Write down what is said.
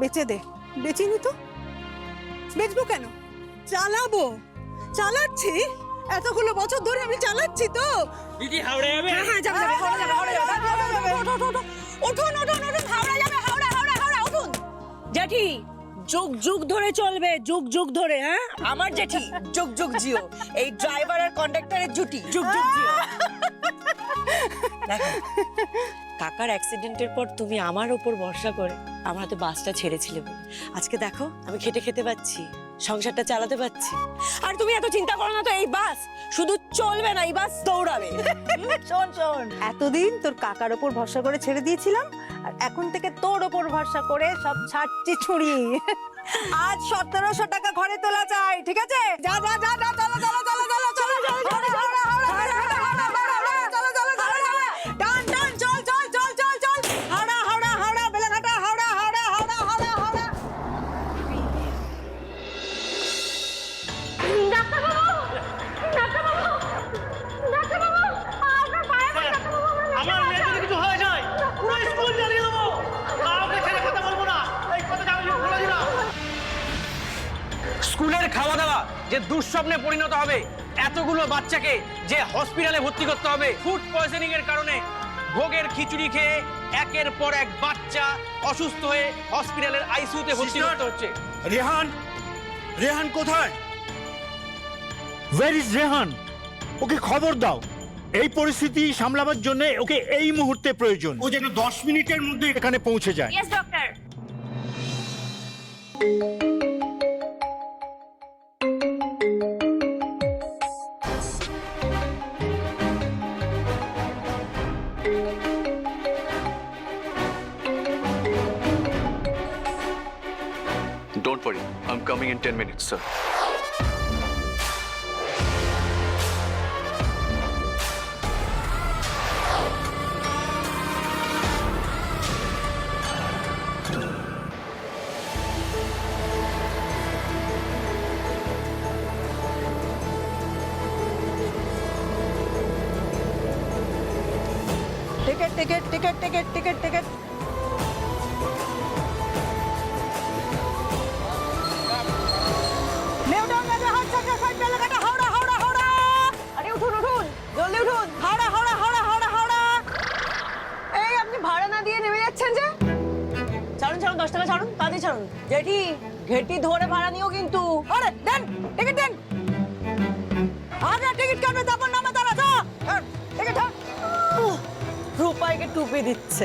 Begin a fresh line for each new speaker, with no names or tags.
বেচে দে। বেচিনি তো, বেচবো কেন? চালাবো, চালাচ্ছি, এতগুলো বছর ধরে আমি চালাচ্ছি তো।
দিদি হাওড়া যাবে?
হ্যাঁ যাবে, হাওড়া যাবে, হাওড়া যাবে, উঠুন উঠুন উঠুন, হাওড়া যাবে, হাওড়া হাওড়া হাওড়া উঠুন।
জেঠি যুগ যুগ ধরে চলবে, যুগ যুগ ধরে। হ্যাঁ, আমার জেঠি যুগ যুগ জিও। এই ড্রাইভার আর কন্ডাক্টরের জুটি যুগ যুগ জিও। দেখো, কাকার অ্যাক্সিডেন্টের পর তুমি আমার উপর ভরসা করে আমার হাতে বাসটা ছেড়েছিলে বলে আজকে দেখো আমি খেটে খেতে পাচ্ছি, সংসারটা চালাতে পাচ্ছি। আর তুমি এত চিন্তা করো না তো, এই বাস শুধু চলবে না, এই বাস দৌড়াবে।
শোন শোন, এতদিন তোর কাকার ওপর ভরসা করে ছেড়ে দিয়েছিলাম, আর এখন থেকে তোর ওপর ভরসা করে সব ছাড়ছি ছুরি। আজ 1700 টাকা ঘরে তোলা চাই, ঠিক আছে? যা যা যা যা, চলো চলো চলো চলো চলো, হাওড়া হাওড়া হাওড়া হাওড়া হাওড়া হাওড়া, চলো চলো চলো চলো, টান টান, চল চল চল চল চল, হাওড়া হাওড়া হাওড়া, বেলাঘাটা হাওড়া হাওড়া হাওড়া হাওড়া হাওড়া।
আমার মেয়ে যদি কিছু হয়ে যায় পুরো স্কুল জ্বালিয়ে দেবো। কাউকে ছেড়ে কথা বলবো না, এই কথাটা আমি বলে দিলাম। স্কুলের খাওয়া দাওয়া যে দুঃস্বপ্নে পরিণত হবে, এতগুলো বাচ্চাকে যে হসপিটালে ভর্তি করতে হবে ফুড পয়জনিং এর কারণে, ভোগের খিচুড়ি খেয়ে একের পর এক বাচ্চা অসুস্থ হয়ে হসপিটালের আইসিইউতে ভর্তি করতে হচ্ছে।
রেহান, রেহান কোথায়? Where is Rehan? ওকে খবর দাও, এই পরিস্থিতি সামলাবার জন্য ওকে এই মুহূর্তে প্রয়োজন। ও যেন 10 মিনিটের মধ্যে এখানে পৌঁছে যায়।
Yes doctor.
Don't worry, I'm coming in 10 minutes, sir.
Ticket ticket ticket ticket ticket ticket. Neudanga জাহাজ থেকে বেলাঘাটা হাওড়া হাওড়া হাওড়া। আরে উঠুন উঠুন, জলদি উঠুন, হাওড়া হাওড়া হাওড়া হাওড়া হাওড়া। এই আপনি ভাড়া না দিয়ে নেমে যাচ্ছেন যে?
ছাড়ুন ছাড়ুন, 10 টাকা ছাড়ুন, তাড়াতাড়ি ছাড়ুন। জেঠি ঘেটি ধরে ভাড়া নিও কিন্তু।
আরে দেন, টিকিট দেন। আগে টিকিট কাটবে, তারপর নামে দাঁড়া। টিকিট।
রূপাইকে টুপি দিচ্ছে।